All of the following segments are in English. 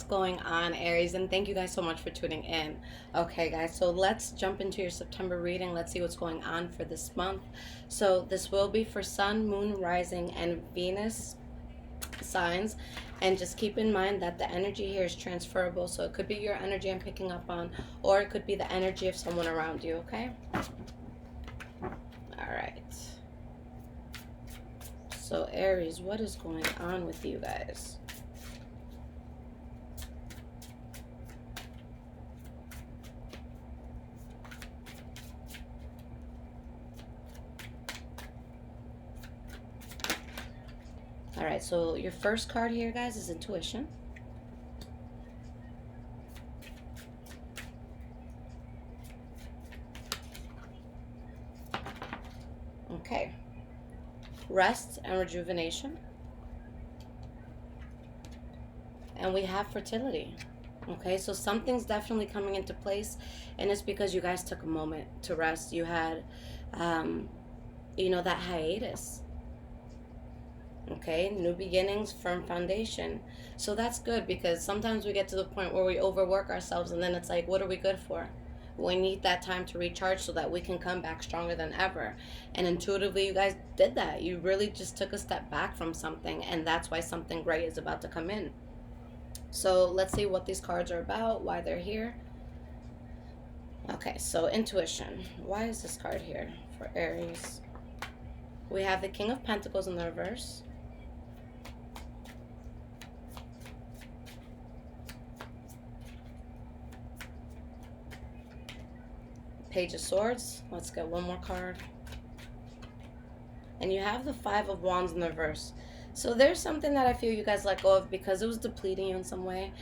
Going on, Aries, and thank you guys so much for tuning in. Okay, guys, so let's jump into your September reading. Let's see what's going on for this month. So this will be for Sun, Moon, Rising, and Venus signs, and just keep in mind that the energy here is transferable. So it could be your energy I'm picking up on, or it could be the energy of someone around you. Okay. All right. So Aries, what is going on with you guys? All right, so your first card here, guys, is intuition. Okay. Rest and rejuvenation. And we have fertility. Okay, so something's definitely coming into place, and it's because you guys took a moment to rest. You had, that hiatus. Okay, new beginnings, firm foundation. So that's good, because sometimes we get to the point where we overwork ourselves, and then it's like, what are we good for? We need that time to recharge so that we can come back stronger than ever. And intuitively, you guys did that. You really just took a step back from something, and that's why something great is about to come in. So let's see what these cards are about, why they're here. Okay, so intuition. Why is this card here for Aries? We have the King of Pentacles in the reverse. Page of Swords. Let's get one more card. And you have the Five of Wands in the reverse. So there's something that I feel you guys let go of because it was depleting you in some way.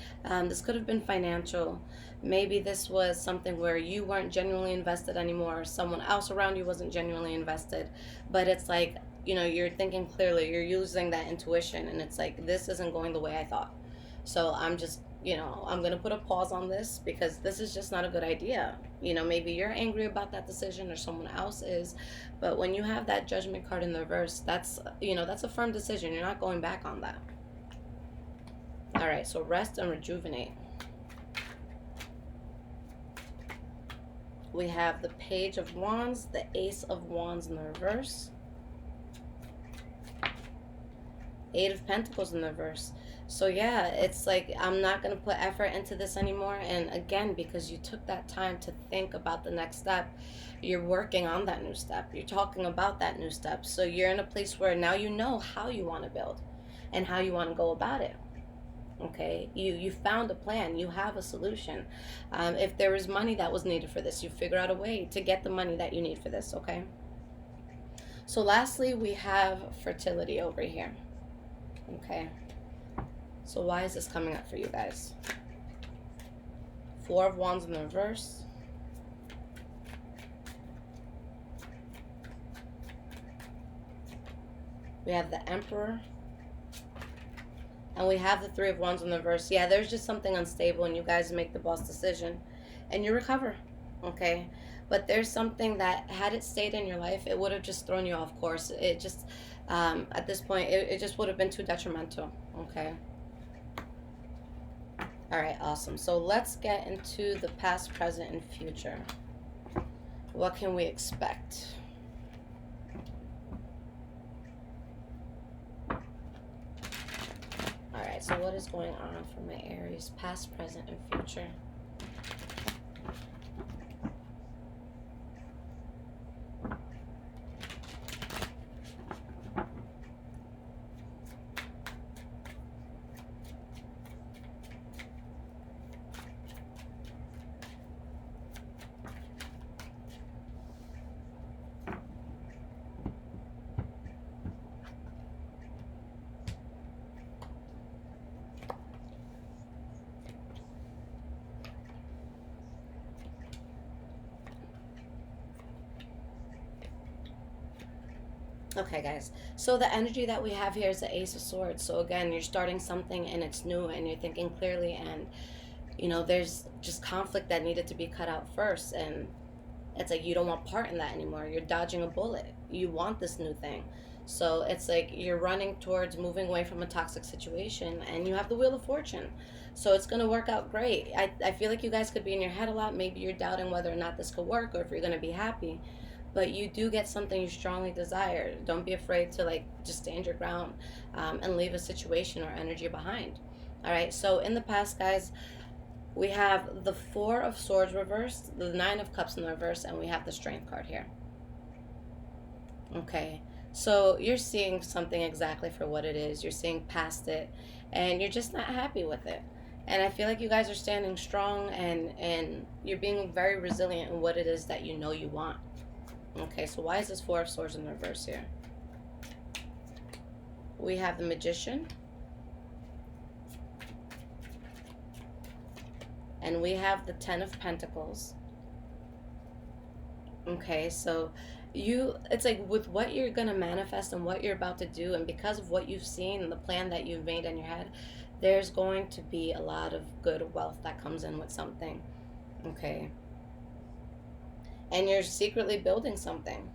This could have been financial. Maybe this was something where you weren't genuinely invested anymore, or someone else around you wasn't genuinely invested. But it's like, you're thinking clearly, you're using that intuition, and it's like, this isn't going the way I thought. So I'm just, I'm going to put a pause on this because this is just not a good idea. Maybe you're angry about that decision or someone else is, but when you have that Judgment card in the reverse, that's a firm decision. You're not going back on that. All right, so rest and rejuvenate. We have the Page of Wands, the Ace of Wands in the reverse, Eight of Pentacles in the reverse. So yeah, it's like, I'm not going to put effort into this anymore. And again, because you took that time to think about the next step, you're working on that new step. You're talking about that new step. So you're in a place where now you know how you want to build and how you want to go about it. Okay, you found a plan. You have a solution. If there was money that was needed for this, you figure out a way to get the money that you need for this. Okay. So lastly, we have fertility over here. Okay. So why is this coming up for you guys? Four of Wands in the reverse. We have the Emperor. And we have the Three of Wands in the reverse. Yeah, there's just something unstable, and you guys make the boss decision. And you recover. Okay? But there's something that, had it stayed in your life, it would have just thrown you off course. It just, at this point, it just would have been too detrimental. Okay? All right, awesome. So let's get into the past, present, and future. What can we expect? All right, so what is going on for my Aries, past, present, and future? Okay, guys. So the energy that we have here is the Ace of Swords. So again, you're starting something and it's new and you're thinking clearly, and there's just conflict that needed to be cut out first, and it's like you don't want part in that anymore. You're dodging a bullet. You want this new thing. So it's like you're running towards moving away from a toxic situation, and you have the Wheel of Fortune. So it's going to work out great. I feel like you guys could be in your head a lot. Maybe you're doubting whether or not this could work or if you're going to be happy. But you do get something you strongly desire. Don't be afraid to like just stand your ground, and leave a situation or energy behind. All right. So in the past, guys, we have the Four of Swords reversed, the Nine of Cups in the reverse, and we have the Strength card here. Okay. So you're seeing something exactly for what it is. You're seeing past it, and you're just not happy with it. And I feel like you guys are standing strong, and you're being very resilient in what it is that you know you want. Okay, so why is this Four of Swords in the reverse here? We have the Magician. And we have the Ten of Pentacles. Okay, so it's like with what you're going to manifest and what you're about to do, and because of what you've seen and the plan that you've made in your head, there's going to be a lot of good wealth that comes in with something. Okay. And you're secretly building something.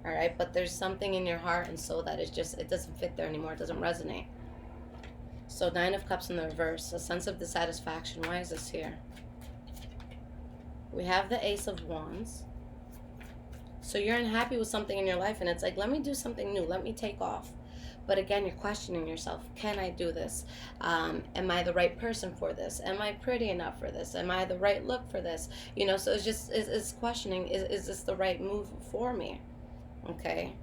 All right, but there's something in your heart and soul that is just, it doesn't fit there anymore. It doesn't resonate. So Nine of Cups in the reverse, a sense of dissatisfaction. Why is this here? We have the Ace of Wands. So you're unhappy with something in your life, and it's like, let me do something new. Let me take off. But again, you're questioning yourself. Can I do this? Am I the right person for this? Am I pretty enough for this? Am I the right look for this? You know, so it's just, it's questioning, is this the right move for me? Okay.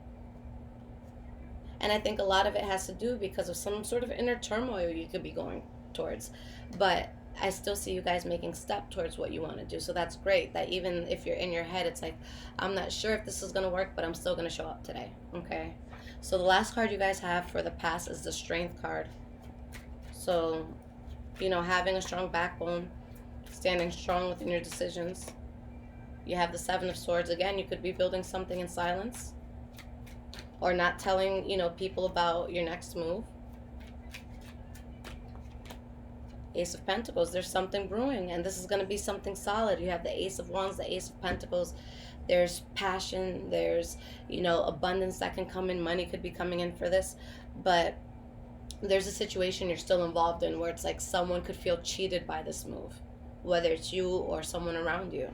And I think a lot of it has to do because of some sort of inner turmoil you could be going towards. But I still see you guys making step towards what you want to do. So that's great that even if you're in your head, it's like, I'm not sure if this is going to work, but I'm still going to show up today. Okay. So the last card you guys have for the past is the Strength card. So, you know, having a strong backbone, standing strong within your decisions. You have the Seven of Swords. Again, you could be building something in silence, or not telling, you know, people about your next move. Ace of Pentacles, there's something brewing, and this is going to be something solid. You have the Ace of Wands, the Ace of Pentacles. There's passion, there's, you know, abundance that can come in. Money could be coming in for this, but there's a situation you're still involved in where it's like someone could feel cheated by this move, whether it's you or someone around you.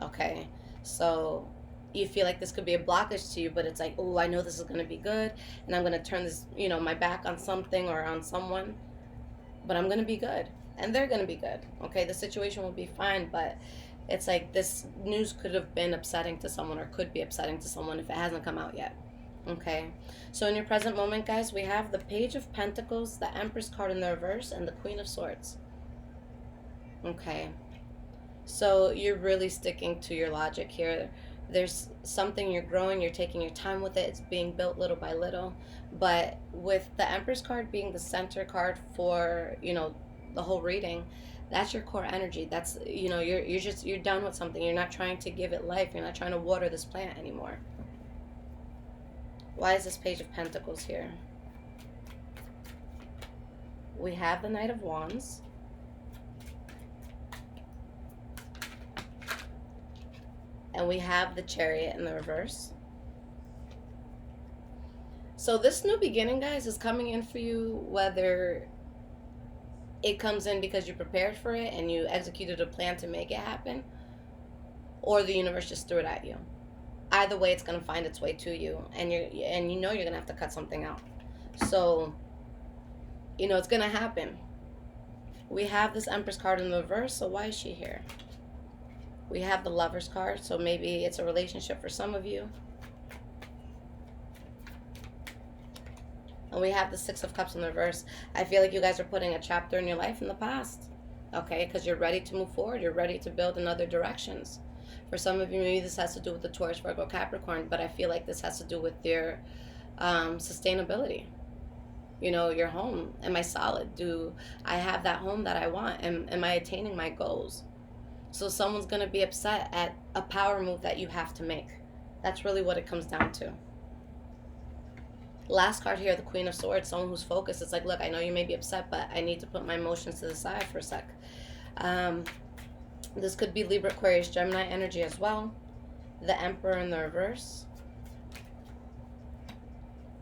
Okay, so you feel like this could be a blockage to you, but it's like, oh, I know this is going to be good, and I'm going to turn this, you know, my back on something or on someone, but I'm going to be good, and they're going to be good. Okay, the situation will be fine, but it's like this news could have been upsetting to someone, or could be upsetting to someone if it hasn't come out yet. Okay, so in your present moment, guys, we have the Page of Pentacles, the Empress card in the reverse, and the Queen of Swords. Okay, so you're really sticking to your logic here. There's something you're growing, you're taking your time with it, it's being built little by little. But with the Empress card being the center card for, you know, the whole reading, that's your core energy. That's, you know, you're done with something. You're not trying to give it life. You're not trying to water this plant anymore. Why is this Page of Pentacles here? We have the Knight of Wands. And we have the Chariot in the reverse. So this new beginning, guys, is coming in for you, whether it comes in because you prepared for it and you executed a plan to make it happen, or the universe just threw it at you. Either way, it's going to find its way to you, and you know you're going to have to cut something out. So, you know, it's going to happen. We have this Empress card in the reverse, so why is she here? We have the Lover's card, so maybe it's a relationship for some of you. And we have the Six of Cups in the reverse. I feel like you guys are putting a chapter in your life in the past. Okay, because you're ready to move forward. You're ready to build in other directions. For some of you, maybe this has to do with the Taurus, Virgo, Capricorn, but I feel like this has to do with your sustainability. You know, your home. Am I solid? Do I have that home that I want? Am I attaining my goals? So someone's going to be upset at a power move that you have to make. That's really what it comes down to. Last card here, the Queen of Swords, someone who's focused. It's like, look, I know you may be upset, but I need to put my emotions to the side for a sec. This could be Libra, Aquarius, Gemini energy as well. The Emperor in the reverse.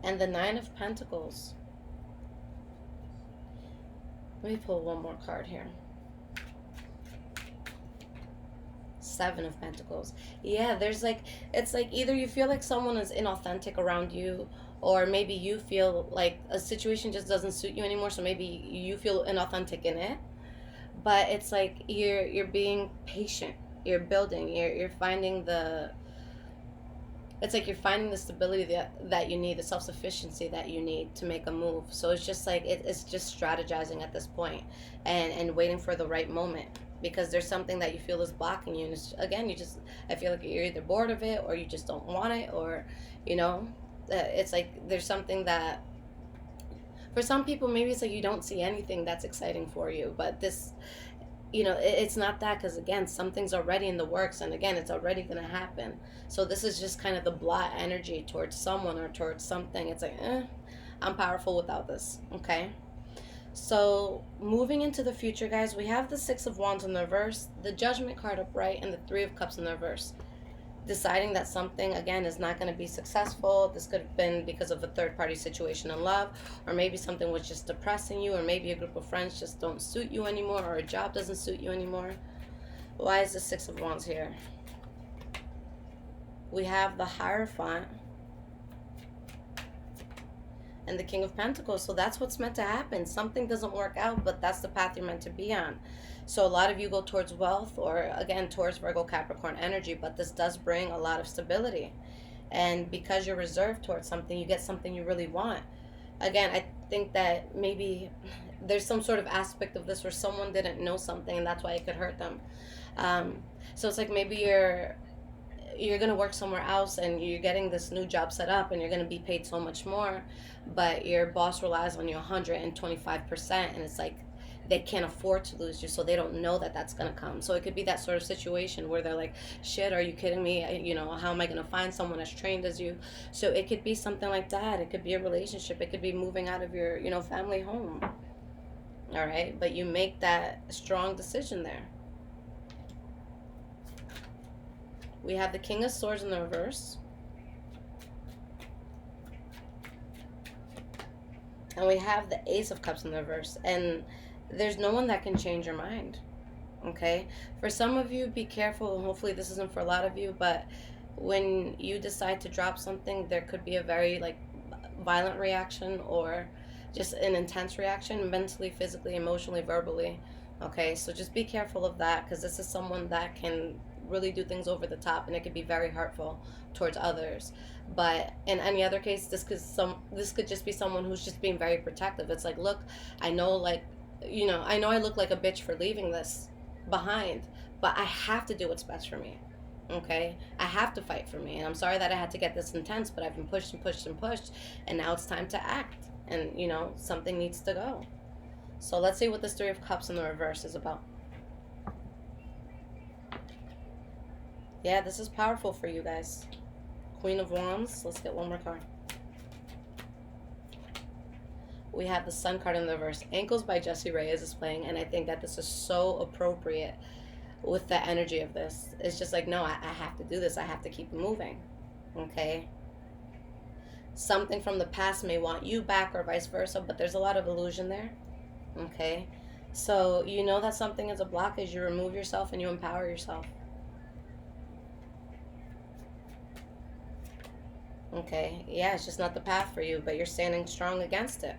and the Nine of Pentacles. Let me pull one more card here. Seven of Pentacles. Yeah, there's like, it's like either you feel like someone is inauthentic around you, or maybe you feel like a situation just doesn't suit you anymore, so maybe you feel inauthentic in it. But it's like you're being patient, you're building, you're finding the, it's like you're finding the stability that you need, the self-sufficiency that you need to make a move. So it's just like it's just strategizing at this point, and waiting for the right moment, because there's something that you feel is blocking you, and it's, again, you just, I feel like you're either bored of it, or you just don't want it, or you know, it's like there's something that, for some people maybe it's like you don't see anything that's exciting for you, but this, you know, it's not that, because again, something's already in the works, and again, it's already going to happen. So this is just kind of the blah energy towards someone or towards something. It's like, I'm powerful without this. Okay, so moving into the future, guys, we have the Six of Wands in the reverse, the Judgment card upright, and the Three of Cups in the reverse. Deciding that something, again, is not going to be successful. This could have been because of a third-party situation in love, or maybe something was just depressing you, or maybe a group of friends just don't suit you anymore, or a job doesn't suit you anymore. Why is the Six of Wands here? We have the Hierophant and the King of Pentacles. So that's what's meant to happen. Something doesn't work out, but that's the path you're meant to be on. So a lot of you go towards wealth, or again, towards Virgo, Capricorn energy, but this does bring a lot of stability. And because you're reserved towards something, you get something you really want. Again, I think that maybe there's some sort of aspect of this where someone didn't know something, and that's why it could hurt them. So it's like maybe you're going to work somewhere else, and you're getting this new job set up, and you're going to be paid so much more, but your boss relies on you 125%, and it's like they can't afford to lose you, so they don't know that that's going to come. So it could be that sort of situation where they're like, shit, are you kidding me? You know, how am I going to find someone as trained as you? So it could be something like that. It could be a relationship. It could be moving out of your, you know, family home. All right, but you make that strong decision there. We have the King of Swords in the reverse. And we have the Ace of Cups in the reverse. And there's no one that can change your mind. Okay? For some of you, be careful. And hopefully this isn't for a lot of you. But when you decide to drop something, there could be a very, like, violent reaction, or just an intense reaction, mentally, physically, emotionally, verbally. Okay? So just be careful of that, because this is someone that can really do things over the top, and it could be very hurtful towards others. But in any other case, this could just be someone who's just being very protective. It's like, look, I know, like, you know, I know I look like a bitch for leaving this behind, but I have to do what's best for me. Okay, I have to fight for me, and I'm sorry that I had to get this intense, but I've been pushed and pushed and pushed, and now it's time to act, and you know, something needs to go. So let's see what this Three of Cups in the reverse is about. Yeah, this is powerful for you guys. Queen of Wands. Let's get one more card. We have the Sun card in the reverse. Ankles by Jessie Reyes is playing, and I think that this is so appropriate with the energy of this. It's just like, no, I have to do this. I have to keep moving. Okay? Something from the past may want you back, or vice versa, but there's a lot of illusion there. Okay? So you know that something is a blockage. You remove yourself and you empower yourself. Okay, yeah, it's just not the path for you, but you're standing strong against it.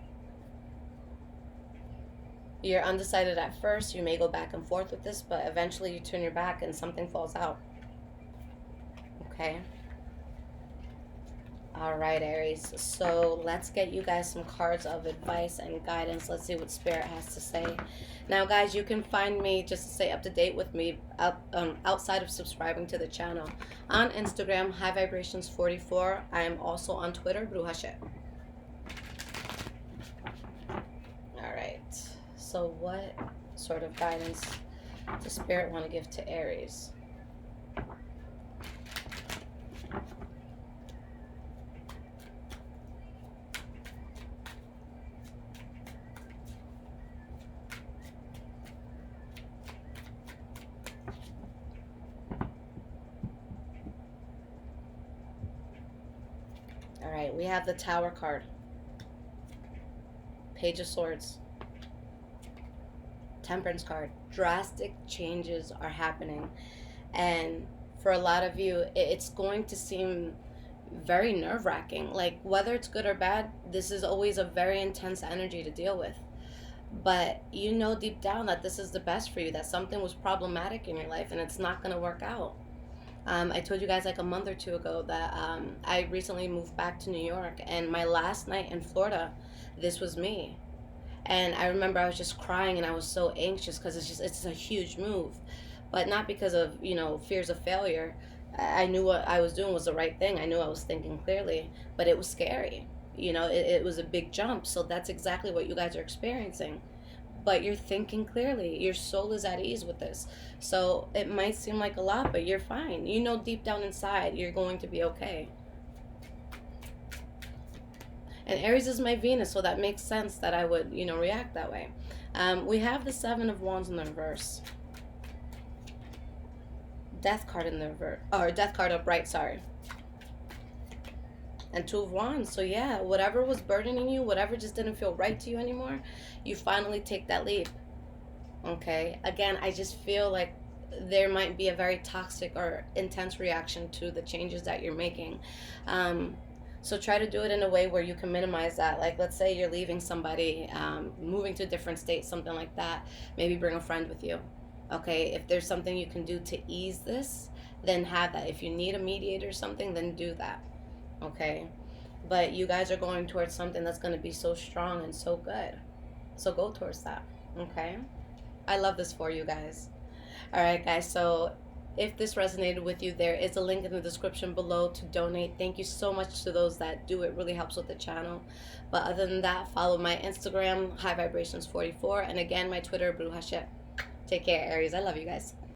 You're undecided at first. You may go back and forth with this, but eventually you turn your back and something falls out. Okay? All right, Aries. So let's get you guys some cards of advice and guidance. Let's see what Spirit has to say. Now, guys, you can find me, just to stay up to date with me, outside of subscribing to the channel, on Instagram, High Vibrations 44. I am also on Twitter, Bruja. All right. So what sort of guidance does Spirit want to give to Aries? Okay, we have the Tower card, Page of Swords, Temperance card. Drastic changes are happening. And for a lot of you, it's going to seem very nerve wracking. Like, whether it's good or bad, this is always a very intense energy to deal with. But you know deep down that this is the best for you, that something was problematic in your life and it's not going to work out. I told you guys like a month or two ago that I recently moved back to New York, and my last night in Florida, this was me. And I remember I was just crying and I was so anxious because it's a huge move, but not because of fears of failure. I knew what I was doing was the right thing. I knew I was thinking clearly, but it was scary. It was a big jump. So that's exactly what you guys are experiencing. But you're thinking clearly. Your soul is at ease with this. So it might seem like a lot, but you're fine. You know deep down inside you're going to be okay. And Aries is my Venus, so that makes sense that I would, react that way. We have the Seven of Wands in the reverse. Death card in the reverse. Or Death card upright, sorry. And Two of Wands. So yeah, whatever was burdening you, whatever just didn't feel right to you anymore, you finally take that leap. Okay? Again, I just feel like there might be a very toxic or intense reaction to the changes that you're making. So try to do it in a way where you can minimize that. Like, let's say you're leaving somebody, moving to a different state, something like that. Maybe bring a friend with you. Okay? If there's something you can do to ease this, then have that. If you need a mediator or something, then do that. Okay? But you guys are going towards something that's going to be so strong and so good. So go towards that. Okay? I love this for you guys. All right, guys. So if this resonated with you, there is a link in the description below to donate. Thank you so much to those that do. It really helps with the channel. But other than that, follow my Instagram, High Vibrations 44, and again, my Twitter, Bruja Shep. Take care, Aries. I love you guys.